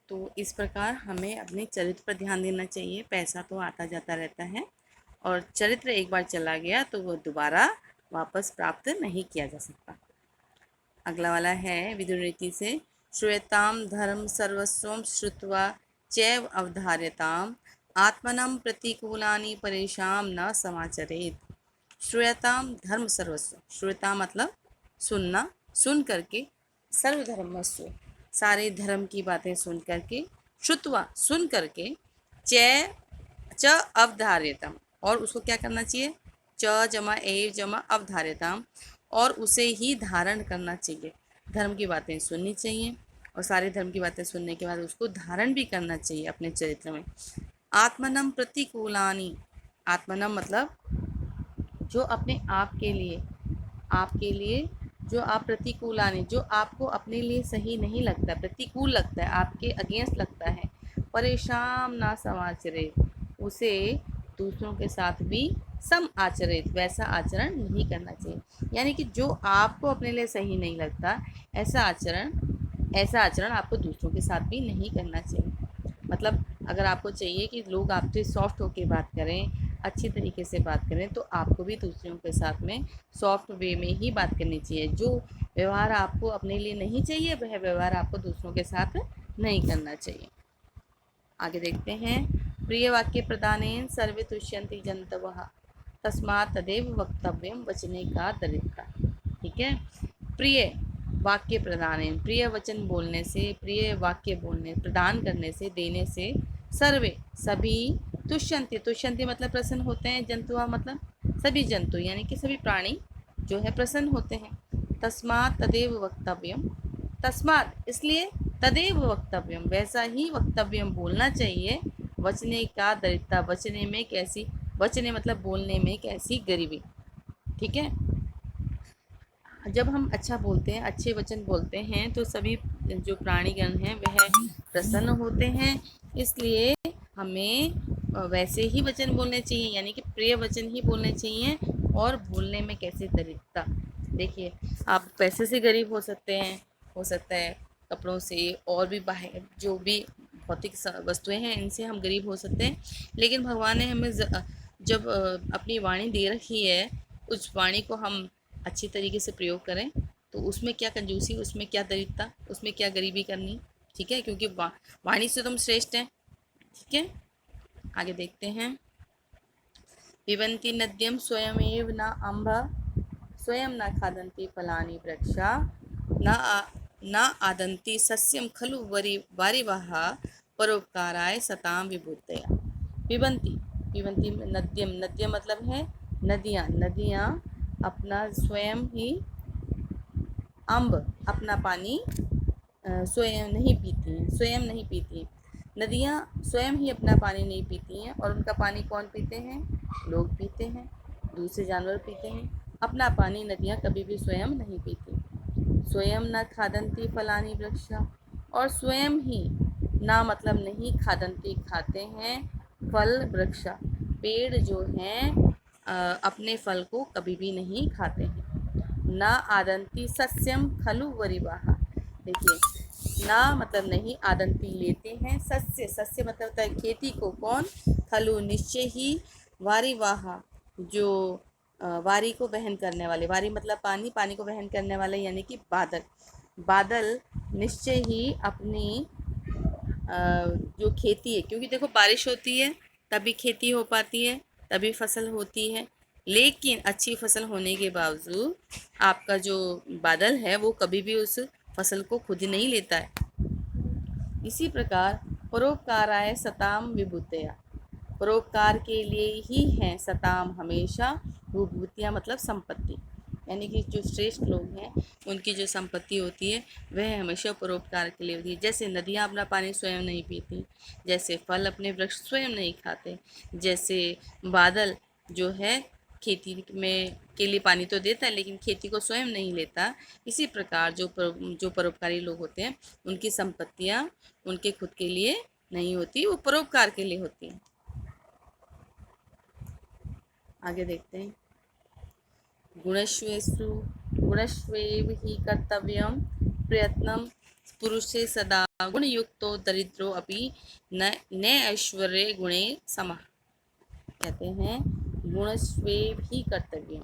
तो इस प्रकार हमें अपने चरित्र पर ध्यान देना चाहिए। पैसा तो आता जाता रहता है और चरित्र एक बार चला गया तो वो दोबारा वापस प्राप्त नहीं किया जा सकता। अगला वाला है विदुर नीति से, श्रूयताम धर्म सर्वस्वम श्रुत्वा चैव अवधार्यताम आत्मनम प्रतिकूलानि परेशान न समाचरेत। श्रूयताम धर्म सर्वस्व, श्रूयता मतलब सुनना, सुन करके, सर्वधर्मस्व सारे धर्म की बातें सुन करके, श्रुत्वा सुन करके, च च अवधार्यतम और उसको क्या करना चाहिए, च जमा एव जमा अवधार्यताम और उसे ही धारण करना चाहिए। धर्म की बातें सुननी चाहिए और सारे धर्म की बातें सुनने के बाद उसको धारण भी करना चाहिए अपने चरित्र में। आत्मनम प्रतिकूलानि, आत्मनम मतलब जो अपने आप के लिए जो आप प्रतिकूलानि, जो आपको अपने लिए सही नहीं लगता, प्रतिकूल लगता है, आपके अगेंस्ट लगता है, परेशान ना समाचरे, उसे दूसरों के साथ भी सम आचरित, वैसा आचरण नहीं करना चाहिए। यानी कि जो आपको अपने लिए सही नहीं लगता, ऐसा आचरण आपको दूसरों के साथ भी नहीं करना चाहिए। मतलब अगर आपको चाहिए कि लोग आपसे सॉफ्ट होकर बात करें, अच्छी तरीके से बात करें, तो आपको भी दूसरों के साथ में सॉफ्ट वे में ही बात करनी चाहिए। जो व्यवहार आपको अपने लिए नहीं चाहिए, वह व्यवहार आपको दूसरों के साथ नहीं करना चाहिए। आगे देखते हैं, प्रिय वाक्य प्रदानेन सर्वे तुष्यन्ति जंतवः तस्मात् तदेव वक्तव्यम वचने का दरिद्रता। ठीक है, प्रिय वाक्य प्रदानेन, प्रिय वचन बोलने से, प्रिय वाक्य बोलने, प्रदान करने से, देने से, सर्वे सभी, तुष्यन्ति, तुष्यन्ति मतलब प्रसन्न होते हैं, जंतुआ मतलब सभी जंतु यानी कि सभी प्राणी जो है प्रसन्न होते हैं। तस्मात् तदेव वक्तव्यम, तस्मात् इसलिए, तदेव वक्तव्यम वैसा ही वक्तव्यम बोलना चाहिए, वचने का दरिद्रता, वचने में कैसी, वचने मतलब बोलने में कैसी गरीबी। ठीक है, जब हम अच्छा बोलते हैं, अच्छे वचन बोलते हैं तो सभी जो प्राणीगण हैं वह प्रसन्न होते हैं। इसलिए हमें वैसे ही वचन बोलने चाहिए, यानी कि प्रिय वचन ही बोलने चाहिए। और बोलने में कैसे दरिद्रता, देखिए आप पैसे से गरीब हो सकते हैं, हो सकता है कपड़ों से और भी बाहर जो भी भौतिक वस्तुएं हैं इनसे हम गरीब हो सकते हैं, लेकिन भगवान ने हमें जब अपनी वाणी दे रखी है, उस वाणी को हम अच्छी तरीके से प्रयोग करें तो उसमें क्या कंजूसी, उसमें क्या दरिद्रता, उसमें क्या गरीबी करनी। ठीक है, क्योंकि वाणी से तुम श्रेष्ठ हैं। ठीक है, आगे देखते हैं, पिबन्ति नद्यं स्वयमेव न अम्भ स्वयं न खादन्ति फलानि वृक्षा न आदन्ति सस्यं खलु वारिवः परोपकाराय सतां विभूतया। पिबन्ति, पिबन्ति नद्यम, नद्यम मतलब है नदियाँ, नदियाँ अपना स्वयं ही, अम्ब अपना पानी स्वयं नहीं पीती हैं, स्वयं नहीं पीती हैं। नदियाँ स्वयं ही अपना पानी नहीं पीती हैं और उनका पानी कौन पीते हैं, लोग पीते हैं, दूसरे जानवर पीते हैं। अपना पानी नदियाँ कभी भी स्वयं नहीं पीती। स्वयं न खादन्ति फलानि वृक्षा, और स्वयं ही, ना मतलब नहीं, खादन्ति खाते हैं, फल वृक्षा पेड़ जो हैं अपने फल को कभी भी नहीं खाते हैं। न आदंती सस्यम खलु वरिवाहा, देखिए ना मतलब नहीं, आदंती लेते हैं, सस्य, सस्य मतलब होता है खेती को, कौन, खलु निश्चय ही, वारिवाहा जो वारी को वहन करने वाले, वारी मतलब पानी, पानी को वहन करने वाले यानी कि बादल, बादल निश्चय ही अपनी जो खेती है, क्योंकि देखो बारिश होती है तभी खेती हो पाती है, तभी फसल होती है, लेकिन अच्छी फसल होने के बावजूद आपका जो बादल है वो कभी भी उस फसल को खुद ही नहीं लेता है। इसी प्रकार परोपकाराय सताम विभूतया, परोपकार के लिए ही हैं सताम हमेशा, विभूतियाँ मतलब संपत्ति, यानी कि जो श्रेष्ठ लोग हैं उनकी जो संपत्ति होती है वह हमेशा परोपकार के लिए होती है। जैसे नदियाँ अपना पानी स्वयं नहीं पीती, जैसे फल अपने वृक्ष स्वयं नहीं खाते, जैसे बादल जो है खेती में के लिए पानी तो देता है लेकिन खेती को स्वयं नहीं लेता, इसी प्रकार जो परोपकारी लोग होते हैं उनकी संपत्तियाँ उनके खुद के लिए नहीं होती, वो परोपकार के लिए होती हैं। आगे देखते हैं, गुणस्वेषु गुणस्वेव ही कर्तव्यम प्रयत्नम पुरुषे सदा गुणयुक्तो दरिद्रो अपि न न ऐश्वर्य गुणे समः। कहते हैं गुणस्वे भी कर्तव्य,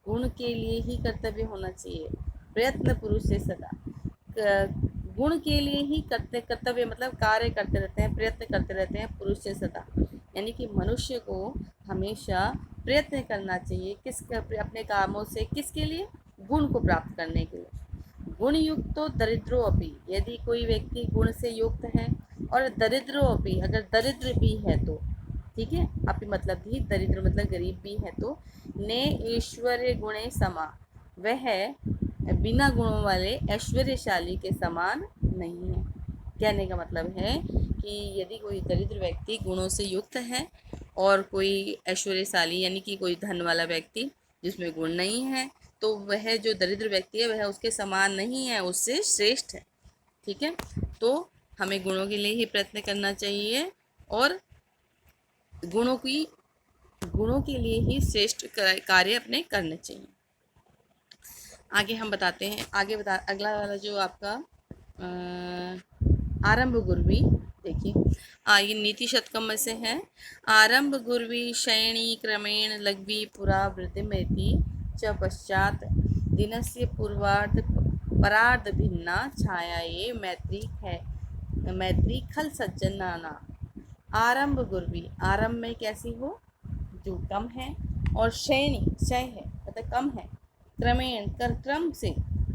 गुण के लिए ही कर्तव्य होना चाहिए। प्रयत्न पुरुष से सदा, गुण के लिए ही कर्तव्य मतलब कार्य करते रहते हैं, प्रयत्न करते रहते हैं पुरुष से सदा। यानी कि मनुष्य को हमेशा प्रयत्न करना चाहिए अपने कामों से, किसके लिए? गुण को प्राप्त करने के लिए। गुण युक्त तो दरिद्रो अपि, यदि कोई व्यक्ति गुण से युक्त है, और दरिद्रो अपि अगर दरिद्र भी है तो, ठीक है, अपि मतलब भी दरिद्र मतलब गरीब भी है तो, ने ऐश्वर्य गुणे समा, वह बिना गुणों वाले ऐश्वर्यशाली के समान नहीं है। कहने का मतलब है कि यदि कोई दरिद्र व्यक्ति गुणों से युक्त है और कोई ऐश्वर्यशाली यानी कि कोई धन वाला व्यक्ति जिसमें गुण नहीं है, तो वह जो दरिद्र व्यक्ति है वह उसके समान नहीं है, उससे श्रेष्ठ है। ठीक है, तो हमें गुणों के लिए ही प्रयत्न करना चाहिए और गुणों के लिए ही श्रेष्ठ कार्य अपने करने चाहिए। आगे हम बताते हैं, अगला वाला जो आपका आरंभ गुर्वी, देखिए ये नीति शतकम में से है। आरंभ गुर्वी शयणी क्रमेण लघ्वी पुरा वृद्धिमेति च पश्चात दिनस्य पूर्वार्ध परार्ध भिन्ना छायाये मैत्री खल सज्जनाना। आरंभ गुर्वी, आरंभ में कैसी हो? जो कम है, और शयनी क्षय है मतलब कम है, क्रमेण क्रम से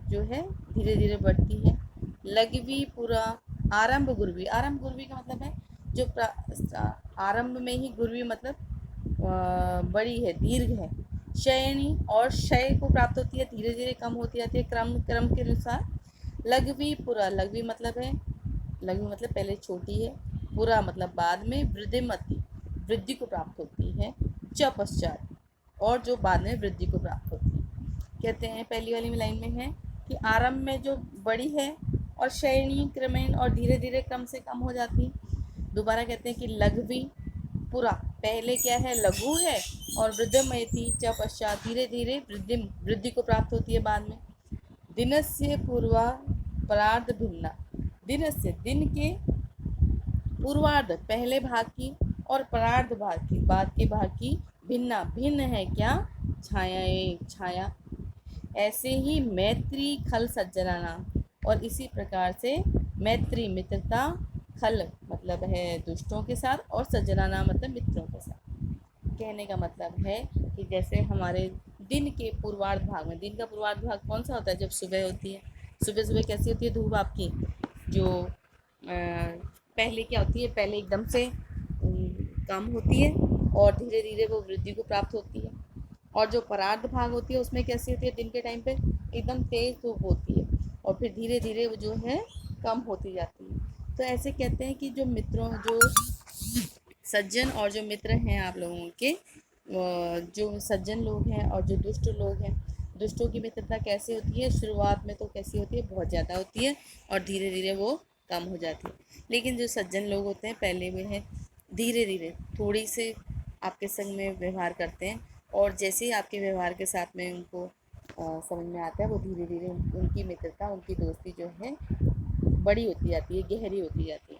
जो है धीरे धीरे बढ़ती है। लघवी पूरा आरंभ गुर्वी, आरंभ गुर्वी का मतलब है जो आरंभ में ही गुर्वी मतलब बड़ी है, दीर्घ है। शयनी और क्षय को प्राप्त होती है, धीरे धीरे कम होती जाती है क्रम के अनुसार। लघवी पूरा, लघवी मतलब है, लघवी मतलब पहले छोटी है, पूरा मतलब बाद में, वृद्धिमती वृद्धि को प्राप्त होती है, च पश्चात और जो बाद में वृद्धि को प्राप्त होती है। कहते हैं पहली वाली लाइन में है कि आरंभ में जो बड़ी है और शयनी क्रमेण और धीरे धीरे कम से कम हो जाती है। दोबारा कहते हैं कि लघवी पूरा, पहले क्या है? लघु है, और वृद्धिमयति च पश्चात धीरे धीरे वृद्धि को प्राप्त होती है बाद में। दिनस्य पूर्वा परार्ध भिन्ना, दिनस्य दिन के पूर्वार्ध पहले भाग की और परार्ध भाग की बाद के भाग की भिन्ना भिन्न है क्या? छाया। ऐसे ही मैत्री खल सज्जनाना, और इसी प्रकार से मैत्री मित्रता, खल मतलब है दुष्टों के साथ, और सज्जनाना मतलब मित्रों के साथ। कहने का मतलब है कि जैसे हमारे दिन के पूर्वार्ध भाग में, दिन का पूर्वार्ध भाग कौन सा होता है? जब सुबह होती है, सुबह सुबह कैसी होती है धूप आपकी? जो पहले क्या होती है? पहले एकदम से कम होती है और धीरे धीरे वो वृद्धि को प्राप्त होती है। और जो परार्ध भाग होती है उसमें कैसी होती है? दिन के टाइम पे एकदम तेज धूप होती है और फिर धीरे धीरे वो जो है कम होती जाती है। तो ऐसे कहते हैं कि जो मित्रों, जो सज्जन और जो मित्र हैं आप लोगों के, जो सज्जन लोग हैं और जो दुष्ट लोग हैं, दुष्टों की मित्रता कैसे होती है? शुरुआत में तो कैसी होती है? बहुत ज़्यादा होती है और धीरे धीरे वो कम हो जाती है। लेकिन जो सज्जन लोग होते हैं पहले में है धीरे धीरे थोड़ी से आपके संग में व्यवहार करते हैं, और जैसे ही आपके व्यवहार के साथ में उनको समझ में आता है, वो धीरे धीरे उनकी मित्रता, उनकी दोस्ती जो है बड़ी होती जाती है, गहरी होती जाती है।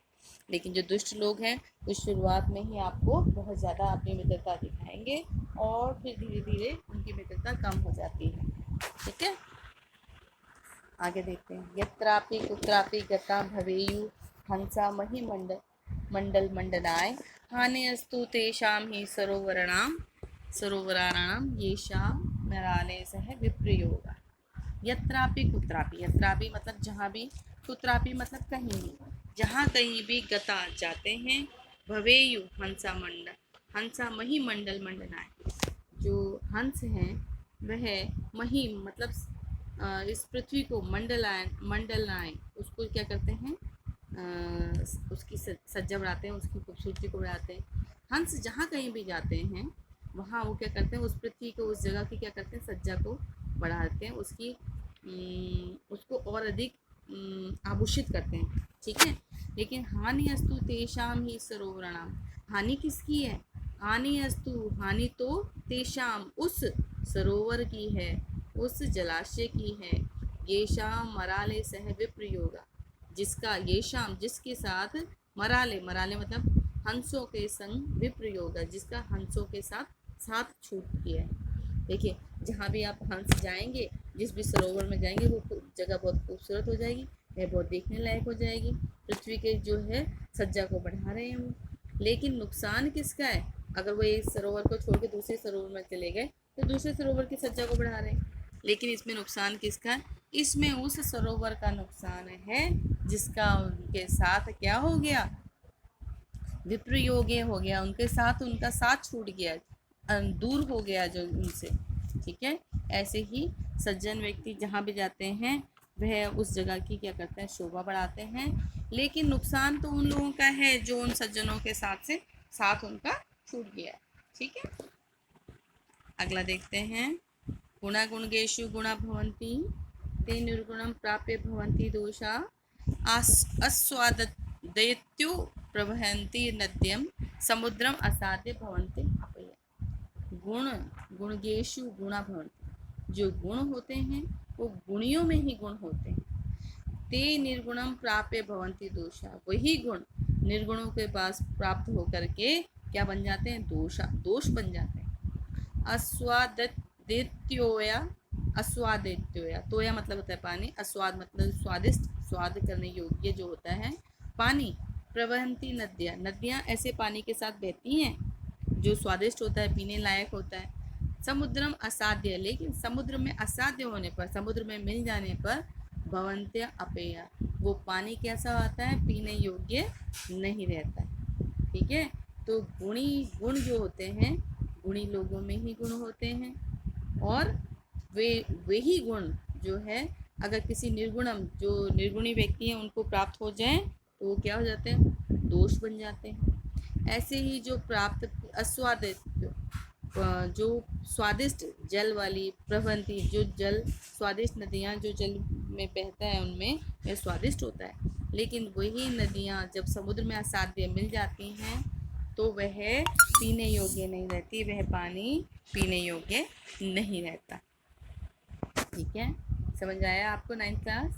लेकिन जो दुष्ट लोग हैं वो शुरुआत में ही आपको बहुत ज़्यादा अपनी मित्रता दिखाएंगे और फिर धीरे धीरे उनकी मित्रता कम हो जाती है। ठीक है, आगे देखते हैं। यत्रापि कुत्रापि गता भवेयु हंसा मही मंडल मंडनाय हानिस्तु तेषां ही सरोवराणाम येषां मराले सह विप्रयोगा। यत्रापि कुत्रापि, यत्रापि मतलब जहाँ भी, कुत्रापि मतलब कहीं भी, जहाँ कहीं भी गता जाते हैं, भवेयु हंसा मही मंडल मंडनाय, जो हंस हैं वह महीम मतलब इस पृथ्वी को मंडलाएं उसको क्या करते हैं? उसकी सज्जा बढ़ाते हैं, उसकी खूबसूरती को बढ़ाते हैं। हंस जहाँ कहीं भी जाते हैं वहाँ वो क्या करते हैं? उस पृथ्वी को, उस जगह की क्या करते हैं? सज्जा को बढ़ाते हैं, उसको और अधिक आभूषित करते हैं। ठीक है, लेकिन हानि अस्तु तेषाम ही सरोवराणाम, हानि किसकी है? हानि अस्तु, हानि तो तेषाम उस सरोवर की है, उस जलाशय की है, येषाम मराले सह विप्रयोगा, जिसका ये शाम जिसके साथ मराले, मराले मतलब हंसों के संग विप्रयोग है, जिसका हंसों के साथ साथ छूट किया है। देखिए जहाँ भी आप हंस जाएंगे, जिस भी सरोवर में जाएंगे, वो जगह बहुत खूबसूरत हो जाएगी, वह बहुत देखने लायक हो जाएगी। पृथ्वी के जो है सज्जा को बढ़ा रहे हैं वो। लेकिन नुकसान किसका है? अगर वो एक सरोवर को छोड़ के दूसरे सरोवर में चले गए तो दूसरे सरोवर की सज्जा को बढ़ा रहे हैं। लेकिन इसमें नुकसान किसका है? इसमें उस सरोवर का नुकसान है जिसका उनके साथ क्या हो गया, विप्रयोगे हो गया, उनके साथ उनका साथ छूट गया, दूर हो गया जो उनसे। ठीक है, ऐसे ही सज्जन व्यक्ति जहाँ भी जाते हैं वह उस जगह की क्या करते हैं, शोभा बढ़ाते हैं। लेकिन नुकसान तो उन लोगों का है जो उन सज्जनों के साथ से साथ उनका छूट गया है। ठीक है, अगला देखते हैं। गुणा गुणगेषु गुणा भवन्ति ते निर्गुणं प्राप्य भवन्ति दोषा अस्वादयत्यु प्रवहन्ति नद्यं समुद्रम असाध्य भवन्ति अपयः। गुण गुणगेषु गुणा भवन्ति, जो गुण होते हैं वो गुणियों में ही गुण होते हैं। ते निर्गुणम प्राप्य भवन्ति दोषा, वही गुण निर्गुणों के पास प्राप्त होकर के क्या बन जाते हैं, दोष बन जाते हैं। अस्वादित्योया, अस्वादित्योया, तोया मतलब होता है पानी, अस्वाद मतलब स्वादिष्ट, स्वाद करने योग्य जो होता है पानी। प्रवहन्ति नद्या, नदियाँ ऐसे पानी के साथ बहती हैं जो स्वादिष्ट होता है, पीने लायक होता है। समुद्रम असाध्य, लेकिन समुद्र में असाध्य होने पर, समुद्र में मिल जाने पर भवन्त्य अपेया, वो पानी कैसा आता है, पीने योग्य नहीं रहता है। ठीक है, तो गुण जो होते हैं गुणी लोगों में ही गुण होते हैं, और वे ही गुण जो है अगर किसी निर्गुणम, जो निर्गुणी व्यक्ति हैं उनको प्राप्त हो जाए तो वो क्या हो जाते हैं, दोष बन जाते हैं। ऐसे ही जो प्राप्त अस्वादित, जो स्वादिष्ट जल वाली प्रवहन्ति, जो जल स्वादिष्ट नदियाँ जो जल में बहता है उनमें यह स्वादिष्ट होता है। लेकिन वही नदियाँ जब समुद्र में असाध्य मिल जाती हैं तो वह पीने योग्य नहीं रहती, वह पानी पीने योग्य नहीं रहता। ठीक है, समझ आया आपको 9th क्लास?